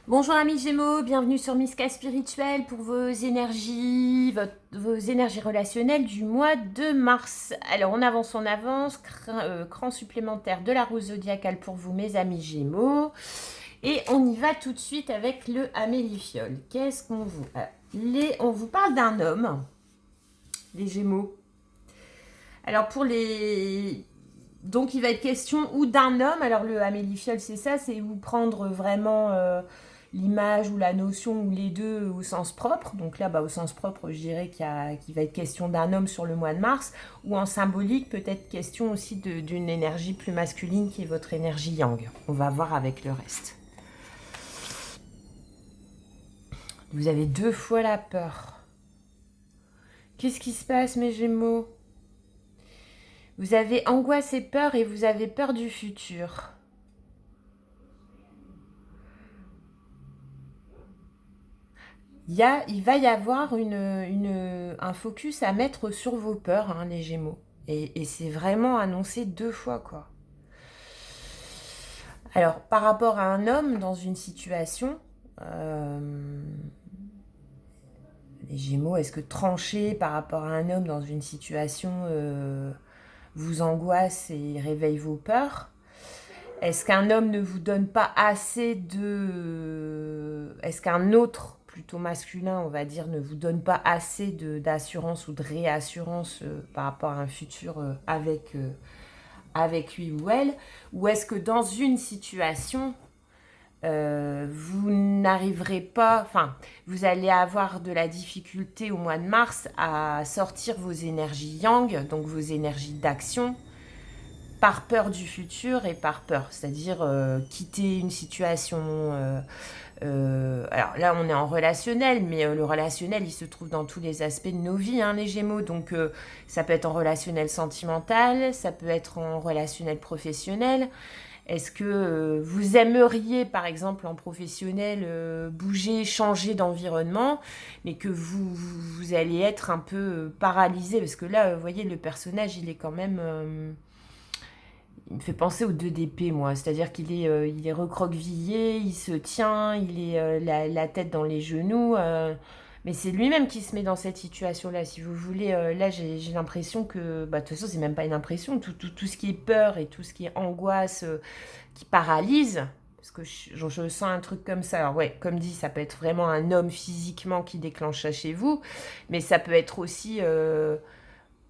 Bonjour amis Gémeaux, bienvenue sur Miska Spirituel pour vos énergies, vos énergies relationnelles du mois de mars. Alors on avance, cran supplémentaire de la rose zodiacale pour vous mes amis Gémeaux. Et on y va tout de suite avec le amélifiole. Qu'est-ce qu'on vous... on vous parle d'un homme, les Gémeaux. Alors pour les... Donc il va être question ou d'un homme, alors le amélifiole c'est ça, c'est vous prendre vraiment l'image ou la notion ou les deux au sens propre. Donc là, au sens propre, je dirais qu'il va être question d'un homme sur le mois de mars, ou en symbolique, peut-être question aussi d'une énergie plus masculine qui est votre énergie yang. On va voir avec le reste. Vous avez 2 fois la peur. Qu'est-ce qui se passe, mes Gémeaux? Vous avez angoisse et peur, et vous avez peur du futur. Il va y avoir un focus à mettre sur vos peurs, hein, les Gémeaux. Et c'est vraiment annoncé 2 fois, quoi. Alors, par rapport à un homme dans une situation, les Gémeaux, est-ce que trancher par rapport à un homme dans une situation vous angoisse et réveille vos peurs? Est-ce qu'un homme ne vous donne pas assez de... Est-ce qu'un autre, plutôt masculin, on va dire, ne vous donne pas assez d'assurance ou de réassurance par rapport à un futur avec lui ou elle? Ou est-ce que dans une situation, vous n'arriverez pas... Enfin, vous allez avoir de la difficulté au mois de mars à sortir vos énergies yang, donc vos énergies d'action, par peur du futur et par peur, c'est-à-dire quitter une situation. Alors là, on est en relationnel, mais le relationnel, il se trouve dans tous les aspects de nos vies, hein, les Gémeaux. Donc, ça peut être en relationnel sentimental, ça peut être en relationnel professionnel. Est-ce que vous aimeriez, par exemple, en professionnel, bouger, changer d'environnement, mais que vous allez être un peu paralysé? Parce que là, vous voyez, le personnage, il est quand même... il me fait penser aux 2 d'épée, moi. C'est-à-dire il est recroquevillé, il se tient, il est la tête dans les genoux. Mais c'est lui-même qui se met dans cette situation-là. Si vous voulez, là, j'ai l'impression que... de toute façon, c'est même pas une impression. Tout ce qui est peur et tout ce qui est angoisse qui paralyse... Parce que je sens un truc comme ça. Alors ouais, comme dit, ça peut être vraiment un homme physiquement qui déclenche ça chez vous. Mais ça peut être aussi...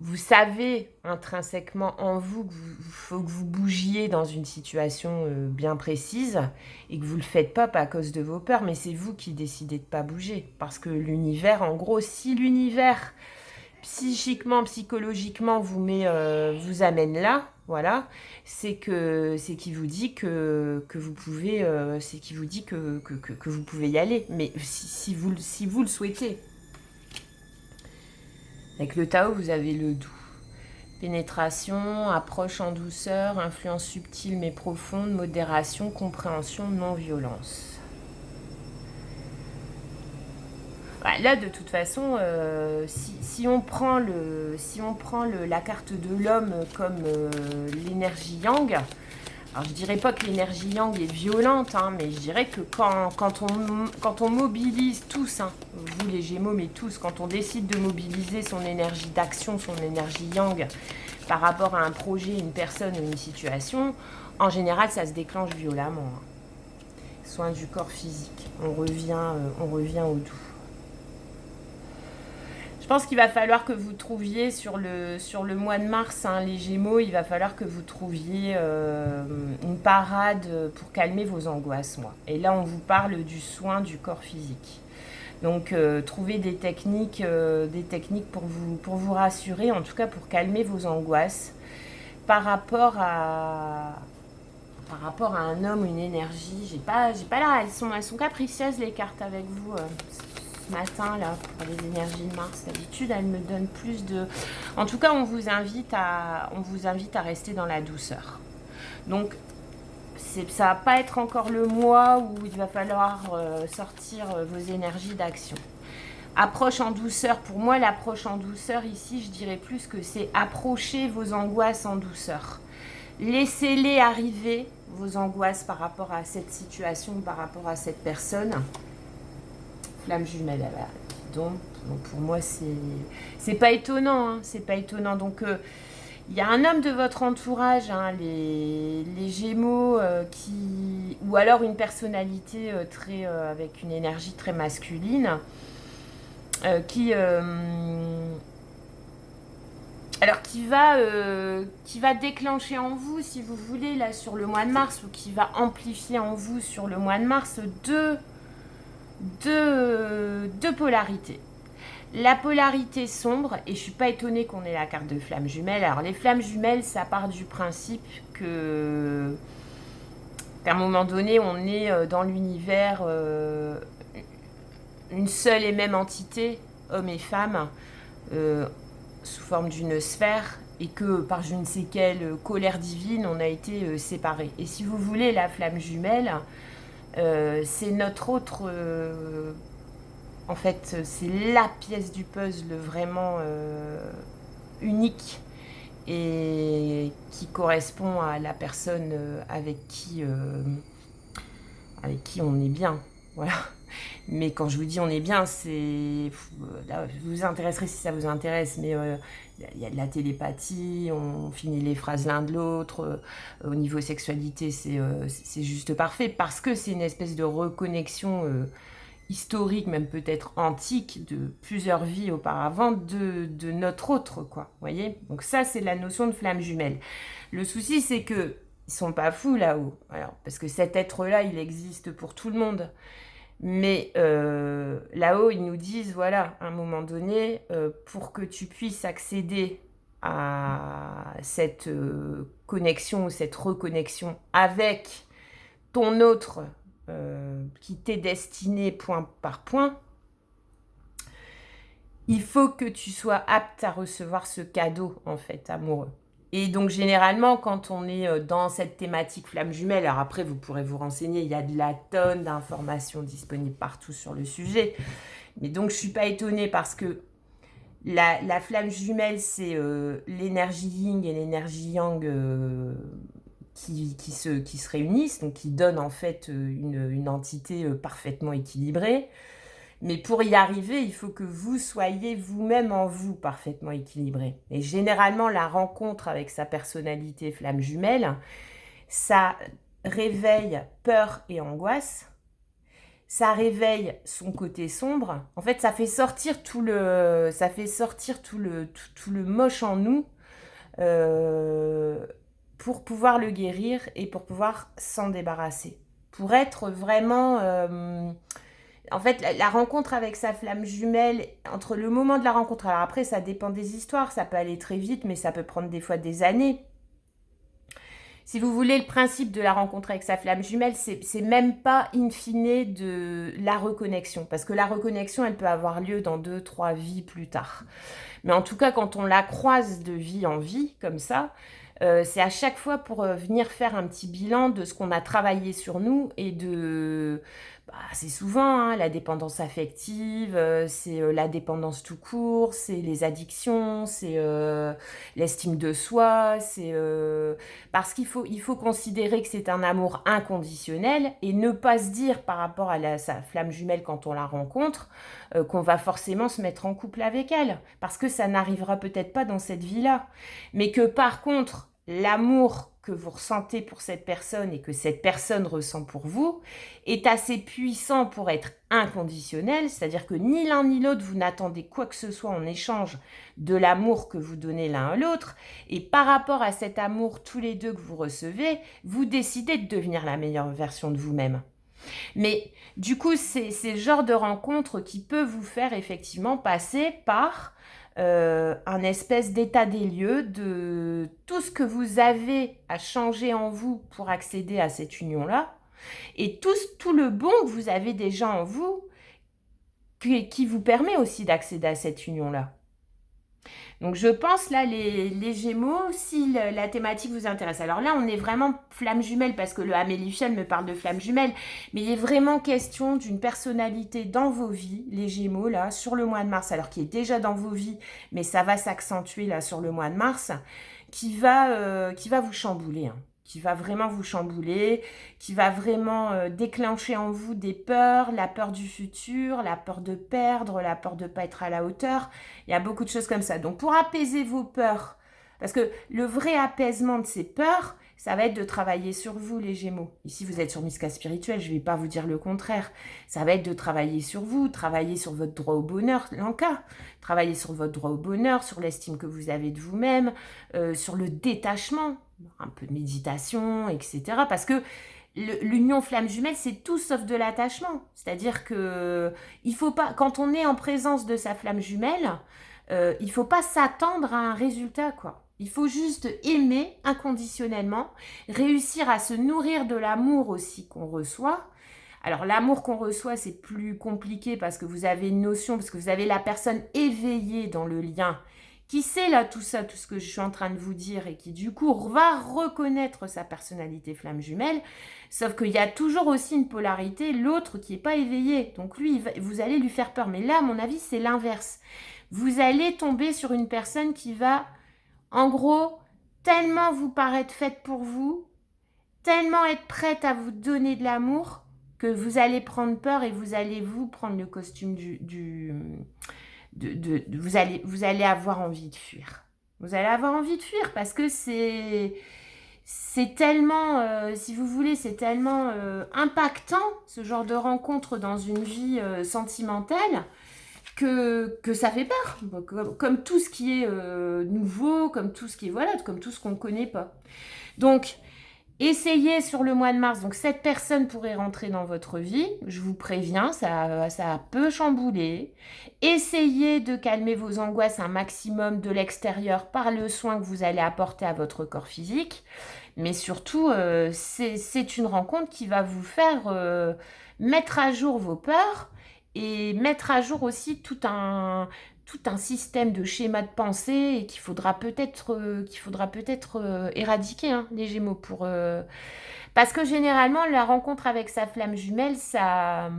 vous savez intrinsèquement en vous qu'il faut que vous bougiez dans une situation bien précise et que vous ne le faites pas à cause de vos peurs, mais c'est vous qui décidez de ne pas bouger. Parce que l'univers, en gros, si l'univers, psychiquement, psychologiquement, vous amène là, voilà, c'est qu'il vous dit que vous pouvez, c'est qu'il vous dit que vous pouvez y aller, mais si vous le souhaitez. Avec le Tao, vous avez le doux. Pénétration, approche en douceur, influence subtile mais profonde, modération, compréhension, non-violence. Là, de toute façon, si on prend la carte de l'homme comme l'énergie yang, alors je dirais pas que l'énergie yang est violente, hein, mais je dirais que quand on mobilise tous, hein, vous les Gémeaux, mais tous, quand on décide de mobiliser son énergie d'action, son énergie yang, par rapport à un projet, une personne ou une situation, en général, ça se déclenche violemment. Hein. Soin du corps physique, on revient au doux. Je pense qu'il va falloir que vous trouviez sur le mois de mars, hein, les Gémeaux, il va falloir que vous trouviez une parade pour calmer vos angoisses, moi. Et là, on vous parle du soin du corps physique. Donc, trouvez des techniques pour vous rassurer, en tout cas pour calmer vos angoisses par rapport à un homme ou une énergie. J'ai pas là, elles sont capricieuses les cartes avec vous. Matin là pour les énergies de Mars, d'habitude elle me donne plus de... En tout cas on vous invite à rester dans la douceur. Donc ça va pas être encore le mois où il va falloir sortir vos énergies d'action. Approche en douceur, pour moi l'approche en douceur ici je dirais plus que c'est approcher vos angoisses en douceur. Laissez-les arriver, vos angoisses par rapport à cette situation, par rapport à cette personne. Flamme jumelle, ah bah, donc pour moi, c'est pas étonnant. Hein, c'est pas étonnant. Donc, il y a un homme de votre entourage, hein, les Gémeaux, ou alors une personnalité très, avec une énergie très masculine, qui, alors qui va déclencher en vous, si vous voulez, là sur le mois de mars, ou qui va amplifier en vous sur le mois de mars, deux polarités. La polarité sombre, et je suis pas étonnée qu'on ait la carte de flamme jumelle. Alors les flammes jumelles, ça part du principe qu'à un moment donné, on est dans l'univers une seule et même entité, homme et femme, sous forme d'une sphère, et que par je ne sais quelle colère divine, on a été séparés. Et si vous voulez, la flamme jumelle, c'est notre autre... en fait, c'est la pièce du puzzle vraiment unique et qui correspond à la personne avec qui on est bien. Voilà. Mais quand je vous dis on est bien, c'est... Là, vous vous intéresserez si ça vous intéresse, mais il y a de la télépathie, on finit les phrases l'un de l'autre. Au niveau sexualité, c'est juste parfait, parce que c'est une espèce de reconnexion historique, même peut-être antique, de plusieurs vies auparavant, de notre autre, quoi. Vous voyez? Donc ça, c'est la notion de flamme jumelle. Le souci, c'est que ils sont pas fous là-haut. Alors, parce que cet être-là, il existe pour tout le monde. Mais là-haut, ils nous disent, voilà, à un moment donné, pour que tu puisses accéder à cette connexion ou cette reconnexion avec ton autre qui t'est destiné point par point, il faut que tu sois apte à recevoir ce cadeau, en fait, amoureux. Et donc, généralement, quand on est dans cette thématique flamme jumelle, alors après, vous pourrez vous renseigner, il y a de la tonne d'informations disponibles partout sur le sujet. Mais donc, je ne suis pas étonnée parce que la flamme jumelle, c'est l'énergie yin et l'énergie yang qui se réunissent, donc qui donnent en fait une entité parfaitement équilibrée. Mais pour y arriver, il faut que vous soyez vous-même en vous parfaitement équilibré. Et généralement, la rencontre avec sa personnalité flamme jumelle, ça réveille peur et angoisse. Ça réveille son côté sombre. En fait, ça fait sortir tout le moche en nous pour pouvoir le guérir et pour pouvoir s'en débarrasser. Pour être vraiment... en fait, la rencontre avec sa flamme jumelle, entre le moment de la rencontre, alors après, ça dépend des histoires, ça peut aller très vite, mais ça peut prendre des fois des années. Si vous voulez, le principe de la rencontre avec sa flamme jumelle, c'est même pas in fine de la reconnexion, parce que la reconnexion, elle peut avoir lieu dans 2-3 vies plus tard. Mais en tout cas, quand on la croise de vie en vie, comme ça, c'est à chaque fois pour venir faire un petit bilan de ce qu'on a travaillé sur nous et de... c'est souvent hein, la dépendance affective, c'est la dépendance tout court, c'est les addictions, c'est l'estime de soi, c'est parce qu'il faut considérer que c'est un amour inconditionnel et ne pas se dire par rapport à sa flamme jumelle quand on la rencontre qu'on va forcément se mettre en couple avec elle, parce que ça n'arrivera peut-être pas dans cette vie-là, mais que par contre l'amour que vous ressentez pour cette personne et que cette personne ressent pour vous est assez puissant pour être inconditionnel, c'est-à-dire que ni l'un ni l'autre, vous n'attendez quoi que ce soit en échange de l'amour que vous donnez l'un à l'autre, et par rapport à cet amour tous les deux que vous recevez, vous décidez de devenir la meilleure version de vous-même. Mais du coup, c'est le genre de rencontre qui peut vous faire effectivement passer par un espèce d'état des lieux de tout ce que vous avez à changer en vous pour accéder à cette union-là, et tout le bon que vous avez déjà en vous qui vous permet aussi d'accéder à cette union-là. Donc je pense là, les Gémeaux, si la thématique vous intéresse. Alors là, on est vraiment flamme jumelle parce que le Amélifiel me parle de flamme jumelle. Mais il est vraiment question d'une personnalité dans vos vies, les Gémeaux, là, sur le mois de mars. Alors qui est déjà dans vos vies, mais ça va s'accentuer là sur le mois de mars. qui va vous chambouler, hein, qui va vraiment vous chambouler, qui va vraiment déclencher en vous des peurs, la peur du futur, la peur de perdre, la peur de ne pas être à la hauteur. Il y a beaucoup de choses comme ça. Donc pour apaiser vos peurs, parce que le vrai apaisement de ces peurs, ça va être de travailler sur vous, les Gémeaux. Ici, vous êtes sur Miska Spirituel, je ne vais pas vous dire le contraire. Ça va être de travailler sur vous, travailler sur votre droit au bonheur, l'Anka. Travailler sur votre droit au bonheur, sur l'estime que vous avez de vous-même, sur le détachement, un peu de méditation, etc. Parce que l'union flamme jumelle, c'est tout sauf de l'attachement. C'est-à-dire que il faut pas, quand on est en présence de sa flamme jumelle, il ne faut pas s'attendre à un résultat, quoi. Il faut juste aimer inconditionnellement, réussir à se nourrir de l'amour aussi qu'on reçoit. Alors l'amour qu'on reçoit, c'est plus compliqué parce que vous avez une notion, parce que vous avez la personne éveillée dans le lien, qui sait là tout ça, tout ce que je suis en train de vous dire et qui du coup va reconnaître sa personnalité flamme jumelle. Sauf qu'il y a toujours aussi une polarité, l'autre qui n'est pas éveillé. Donc lui, vous allez lui faire peur. Mais là, à mon avis, c'est l'inverse. Vous allez tomber sur une personne qui va, en gros, tellement vous paraître faite pour vous, tellement être prête à vous donner de l'amour, que vous allez prendre peur et vous allez vous prendre le costume vous allez avoir envie de fuir. Vous allez avoir envie de fuir parce que c'est tellement, si vous voulez, c'est tellement impactant, ce genre de rencontre dans une vie sentimentale, que ça fait peur. Comme tout ce qui est nouveau, comme tout ce qui est, voilà, comme tout ce qu'on ne connaît pas. Donc, essayez sur le mois de mars, donc cette personne pourrait rentrer dans votre vie, je vous préviens, ça peut chambouler. Essayez de calmer vos angoisses un maximum de l'extérieur par le soin que vous allez apporter à votre corps physique. Mais surtout, c'est une rencontre qui va vous faire mettre à jour vos peurs et mettre à jour aussi tout un système de schéma de pensée et qu'il faudra peut-être éradiquer, hein, les Gémeaux parce que généralement la rencontre avec sa flamme jumelle ça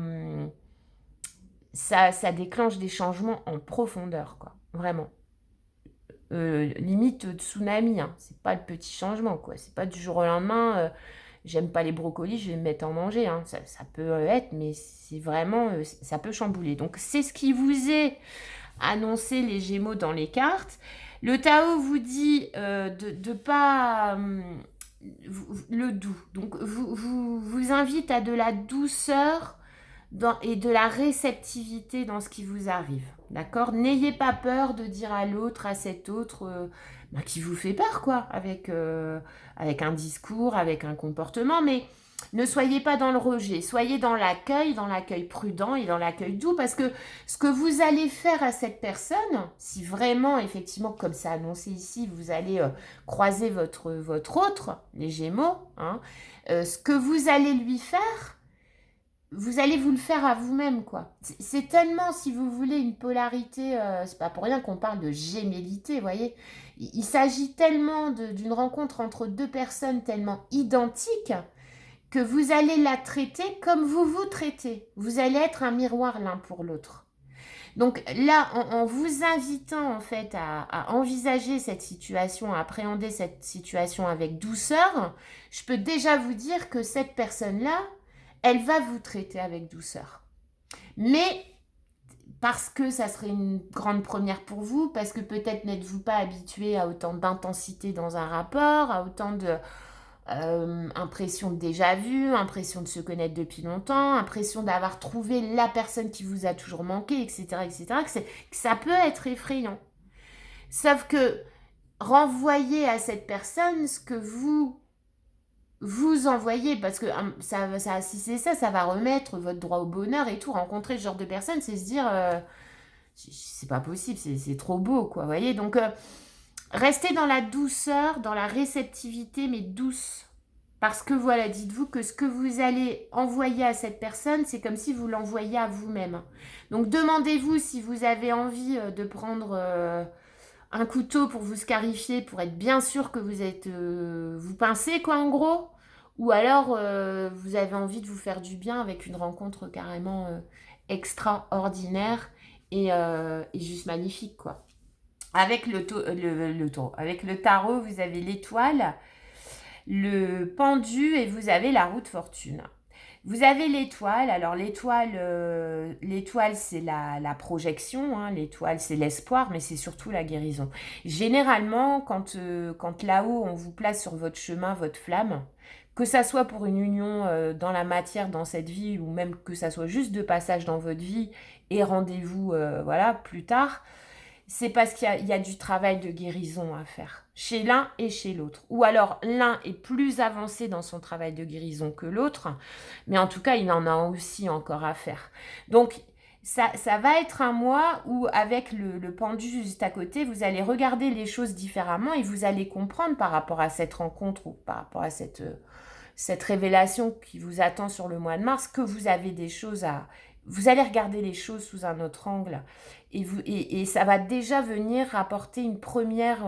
déclenche des changements en profondeur, quoi, vraiment. Limite tsunami, hein. C'est pas le petit changement, quoi. C'est pas du jour au lendemain, j'aime pas les brocolis, je vais me mettre à en manger, hein. Ça peut être, mais c'est vraiment, ça peut chambouler. Donc c'est ce qui vous est annoncé, les Gémeaux, dans les cartes. Le Tao vous dit de pas le doux. Donc vous invite à de la douceur et de la réceptivité dans ce qui vous arrive. D'accord? N'ayez pas peur de dire à l'autre, à cet autre, qui vous fait peur, quoi, avec un discours, avec un comportement, mais ne soyez pas dans le rejet, soyez dans l'accueil prudent et dans l'accueil doux, parce que ce que vous allez faire à cette personne, si vraiment, effectivement, comme c'est annoncé ici, vous allez croiser votre autre, les Gémeaux, hein, ce que vous allez lui faire, vous allez vous le faire à vous-même, quoi. C'est tellement, si vous voulez, une polarité, c'est pas pour rien qu'on parle de gémellité, vous voyez. Il s'agit tellement d'une rencontre entre deux personnes tellement identiques que vous allez la traiter comme vous vous traitez. Vous allez être un miroir l'un pour l'autre. Donc là, en vous invitant en fait à envisager cette situation, à appréhender cette situation avec douceur, je peux déjà vous dire que cette personne-là, elle va vous traiter avec douceur. Mais parce que ça serait une grande première pour vous, parce que peut-être n'êtes-vous pas habitué à autant d'intensité dans un rapport, à autant de impression de déjà vu, impression de se connaître depuis longtemps, impression d'avoir trouvé la personne qui vous a toujours manqué, etc., etc., que ça peut être effrayant. Sauf que renvoyez à cette personne ce que vous envoyez, parce que si c'est ça, ça va remettre votre droit au bonheur et tout. Rencontrer ce genre de personne, c'est se dire, c'est pas possible, c'est trop beau, quoi, vous voyez. Donc, restez dans la douceur, dans la réceptivité, mais douce. Parce que voilà, dites-vous que ce que vous allez envoyer à cette personne, c'est comme si vous l'envoyiez à vous-même. Donc, demandez-vous si vous avez envie de prendre un couteau pour vous scarifier, pour être bien sûr que vous pincez, quoi, en gros. Ou alors, vous avez envie de vous faire du bien avec une rencontre carrément extraordinaire et juste magnifique, quoi. Avec avec le tarot, vous avez l'étoile, le pendu et vous avez la roue de fortune. Vous avez l'étoile. Alors l'étoile c'est la projection, hein. L'étoile c'est l'espoir, mais c'est surtout la guérison. Généralement, quand là-haut on vous place sur votre chemin, votre flamme, que ça soit pour une union dans la matière, dans cette vie, ou même que ça soit juste de passage dans votre vie et rendez-vous voilà, plus tard, c'est parce qu'il y a du travail de guérison à faire, chez l'un et chez l'autre. Ou alors l'un est plus avancé dans son travail de guérison que l'autre, mais en tout cas, il en a aussi encore à faire. Donc, ça va être un mois où, avec le pendu juste à côté, vous allez regarder les choses différemment et vous allez comprendre par rapport à cette rencontre ou par rapport à cette révélation qui vous attend sur le mois de mars, que vous avez des choses à... Vous allez regarder les choses sous un autre angle et ça va déjà venir apporter une première,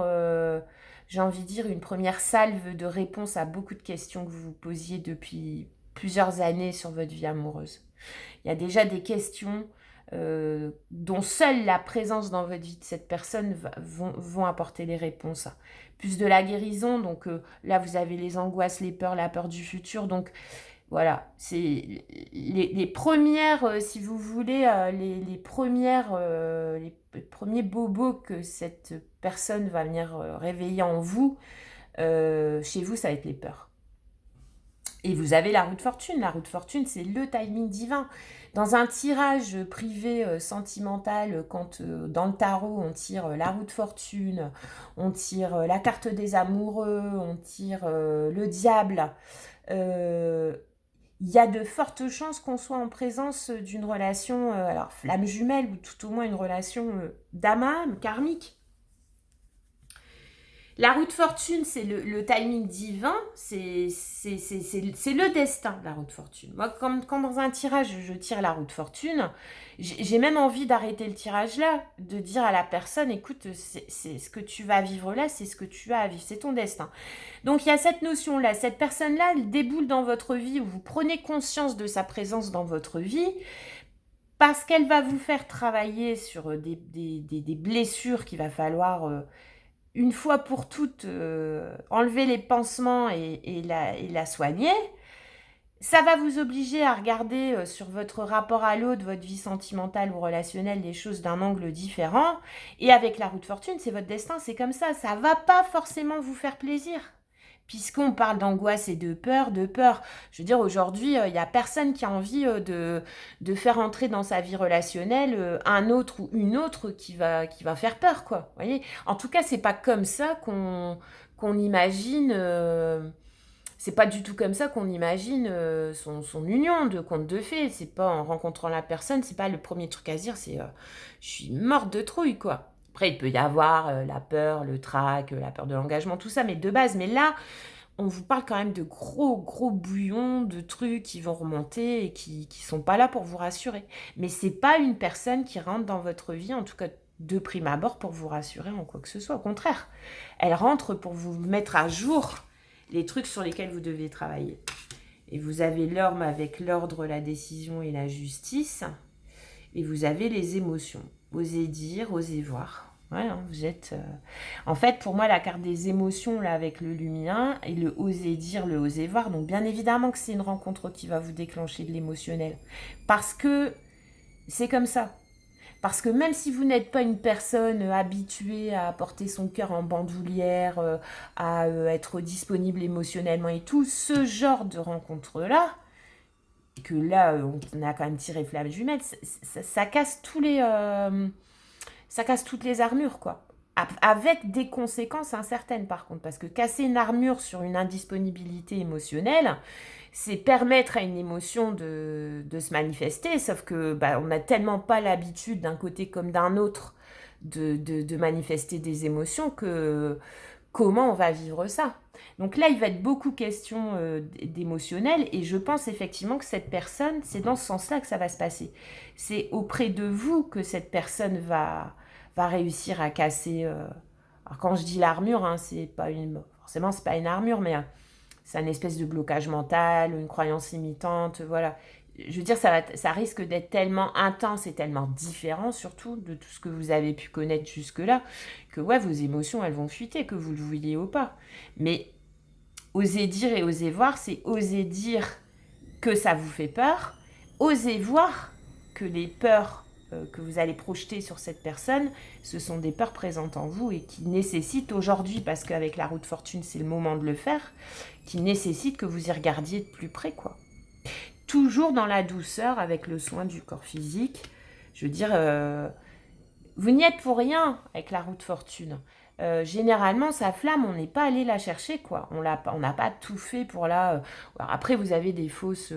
j'ai envie de dire, une première salve de réponse à beaucoup de questions que vous vous posiez depuis plusieurs années sur votre vie amoureuse. Il y a déjà des questions dont seule la présence dans votre vie de cette personne vont apporter les réponses. Plus de la guérison, donc là vous avez les angoisses, les peurs, la peur du futur, donc voilà, c'est les premières, si vous voulez, les premières, les premiers bobos que cette personne va venir réveiller en vous, chez vous, ça va être les peurs. Et vous avez la roue de fortune. La roue de fortune, c'est le timing divin. Dans un tirage privé sentimental, quand dans le tarot, on tire la roue de fortune, on tire la carte des amoureux, on tire le diable, euh, il y a de fortes chances qu'on soit en présence d'une relation, alors flamme jumelle, ou tout au moins une relation d'âme à âme, karmique. La roue de fortune, c'est le timing divin, c'est le destin, la roue de fortune. Moi, quand dans un tirage, je tire la roue de fortune, j'ai même envie d'arrêter le tirage là, de dire à la personne, écoute, c'est ce que tu vas vivre là, c'est ce que tu as à vivre, c'est ton destin. Donc il y a cette notion-là, cette personne-là, elle déboule dans votre vie, où vous prenez conscience de sa présence dans votre vie, parce qu'elle va vous faire travailler sur des blessures qu'il va falloir une fois pour toutes enlever les pansements et la soigner. Ça va vous obliger à regarder sur votre rapport à l'autre, votre vie sentimentale ou relationnelle, les choses d'un angle différent. Et avec la roue de fortune, c'est votre destin, c'est comme ça. Ça va pas forcément vous faire plaisir. Puisqu'on parle d'angoisse et de peur, de peur. Je veux dire, aujourd'hui, il n'y a personne qui a envie de faire entrer dans sa vie relationnelle un autre ou une autre qui va faire peur, quoi. Vous voyez, en tout cas, c'est pas comme ça qu'on imagine... c'est pas du tout comme ça qu'on imagine son union de conte de fées. C'est pas en rencontrant la personne, c'est pas le premier truc à se dire, c'est je suis morte de trouille, quoi. Après, il peut y avoir la peur, le trac, la peur de l'engagement, tout ça, mais de base. Mais là, on vous parle quand même de gros, gros bouillons, de trucs qui vont remonter et qui sont pas là pour vous rassurer. Mais c'est pas une personne qui rentre dans votre vie, en tout cas de prime abord, pour vous rassurer en quoi que ce soit. Au contraire, elle rentre pour vous mettre à jour les trucs sur lesquels vous devez travailler. Et vous avez l'orme avec l'ordre, la décision et la justice. Et vous avez les émotions. Osez dire, osez voir. Ouais, hein, vous êtes... En fait, pour moi, la carte des émotions, là, avec le lumineux, et le oser dire, le oser voir. Donc, bien évidemment que c'est une rencontre qui va vous déclencher de l'émotionnel. Parce que c'est comme ça. Parce que même si vous n'êtes pas une personne habituée à porter son cœur en bandoulière, à être disponible émotionnellement et tout, ce genre de rencontre-là, que là, on a quand même tiré flamme jumelle, ça casse ça casse toutes les armures, quoi. Avec des conséquences incertaines, par contre. Parce que casser une armure sur une indisponibilité émotionnelle, c'est permettre à une émotion de se manifester, sauf que bah, on n'a tellement pas l'habitude, d'un côté comme d'un autre, de manifester des émotions, que comment on va vivre ça? Donc là, il va être beaucoup question d'émotionnel, et je pense effectivement que cette personne, c'est dans ce sens-là que ça va se passer. C'est auprès de vous que cette personne va réussir à casser... Alors quand je dis l'armure, hein, c'est pas forcément c'est pas une armure, mais c'est une espèce de blocage mental, une croyance limitante, voilà. je veux dire, ça risque d'être tellement intense et tellement différent, surtout de tout ce que vous avez pu connaître jusque-là, que ouais, vos émotions, elles vont fuiter, que vous le vouliez ou pas. Mais oser dire et oser voir, c'est oser dire que ça vous fait peur, oser voir que les peurs que vous allez projeter sur cette personne, ce sont des peurs présentes en vous et qui nécessitent aujourd'hui, parce qu'avec la roue de fortune, c'est le moment de le faire, qui nécessitent que vous y regardiez de plus près, quoi. Toujours dans la douceur, avec le soin du corps physique. Je veux dire, vous n'y êtes pour rien avec la roue de fortune. Généralement, sa flamme, on n'est pas allé la chercher, quoi. On n'a pas tout fait pour la... Alors après, vous avez des fausses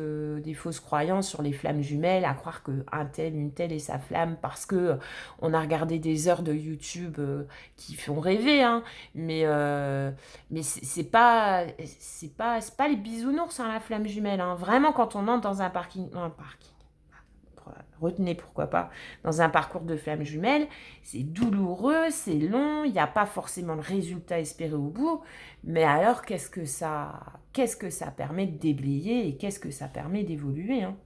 croyances sur les flammes jumelles, à croire qu'un tel, une telle est sa flamme, parce que on a regardé des heures de YouTube qui font rêver, hein. Mais c'est pas les bisounours, hein, la flamme jumelle, hein. Vraiment, quand on entre dans un parking, retenez pourquoi pas, dans un parcours de flammes jumelles, c'est douloureux, c'est long, il n'y a pas forcément le résultat espéré au bout, mais alors qu'est-ce que ça permet de déblayer et qu'est-ce que ça permet d'évoluer, hein.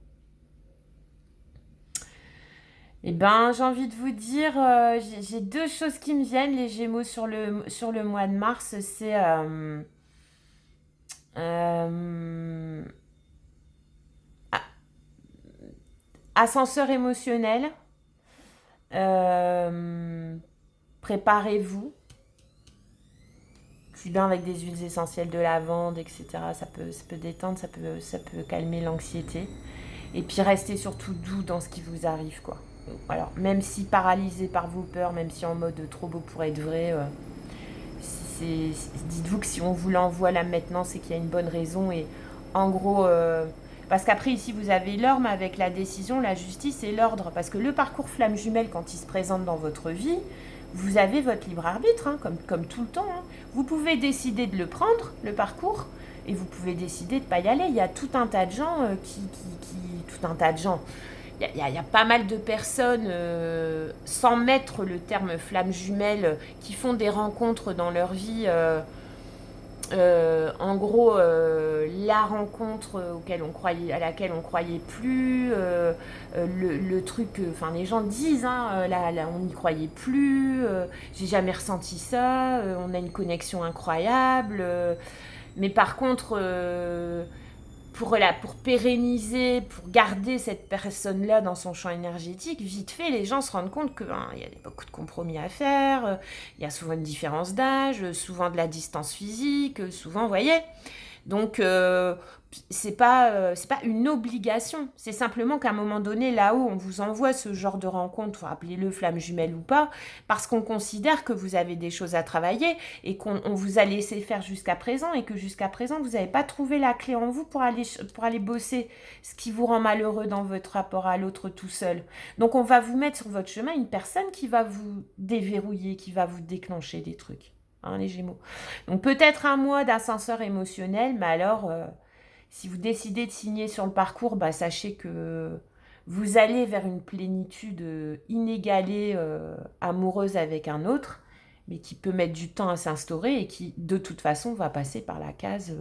Eh ben, j'ai envie de vous dire, j'ai deux choses qui me viennent, les Gémeaux, sur le mois de mars, c'est euh, ascenseur émotionnel. Euh, Préparez-vous. Si bien avec des huiles essentielles de lavande, etc. Ça peut détendre, ça peut calmer l'anxiété. Et puis restez surtout doux dans ce qui vous arrive, quoi. Alors, même si paralysé par vos peurs, même si en mode trop beau pour être vrai, dites-vous que si on vous l'envoie là maintenant, c'est qu'il y a une bonne raison. Et en gros, parce qu'après ici vous avez l'ordre avec la décision, la justice et l'ordre. Parce que le parcours flamme jumelle, quand il se présente dans votre vie, vous avez votre libre arbitre, hein, comme tout le temps, hein. Vous pouvez décider de le prendre, le parcours, et vous pouvez décider de ne pas y aller. Il y a tout un tas de gens tout un tas de gens. Il y a pas mal de personnes, sans mettre le terme flamme jumelle, qui font des rencontres dans leur vie. En gros, la rencontre à laquelle on croyait plus, le truc, enfin les gens disent, hein, là, on n'y croyait plus, j'ai jamais ressenti ça, on a une connexion incroyable, mais par contre, pour pérenniser, pour garder cette personne-là dans son champ énergétique, vite fait, les gens se rendent compte qu'il y a beaucoup de compromis à faire, il y a souvent une différence d'âge, souvent de la distance physique, souvent, vous voyez. Donc, c'est pas une obligation. C'est simplement qu'à un moment donné, là-haut, on vous envoie ce genre de rencontre, appelez-le flamme jumelle ou pas, parce qu'on considère que vous avez des choses à travailler et qu'on vous a laissé faire jusqu'à présent et que jusqu'à présent, vous n'avez pas trouvé la clé en vous pour aller bosser ce qui vous rend malheureux dans votre rapport à l'autre tout seul. Donc, on va vous mettre sur votre chemin une personne qui va vous déverrouiller, qui va vous déclencher des trucs. Hein, les Gémeaux. Donc peut-être un mois d'ascenseur émotionnel, mais alors, si vous décidez de signer sur le parcours, bah, sachez que vous allez vers une plénitude inégalée, amoureuse avec un autre, mais qui peut mettre du temps à s'instaurer et qui, de toute façon, va passer par la case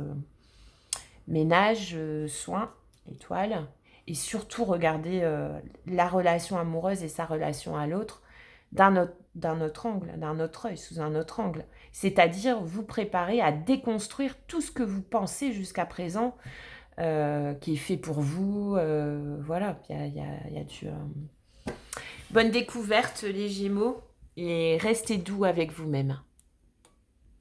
ménage, soins, étoile. Et surtout, regarder la relation amoureuse et sa relation à l'autre d'un autre angle, d'un autre œil, sous un autre angle. C'est-à-dire vous préparer à déconstruire tout ce que vous pensez jusqu'à présent, qui est fait pour vous. Voilà, il y a du... Bonne découverte, les Gémeaux, et restez doux avec vous-même.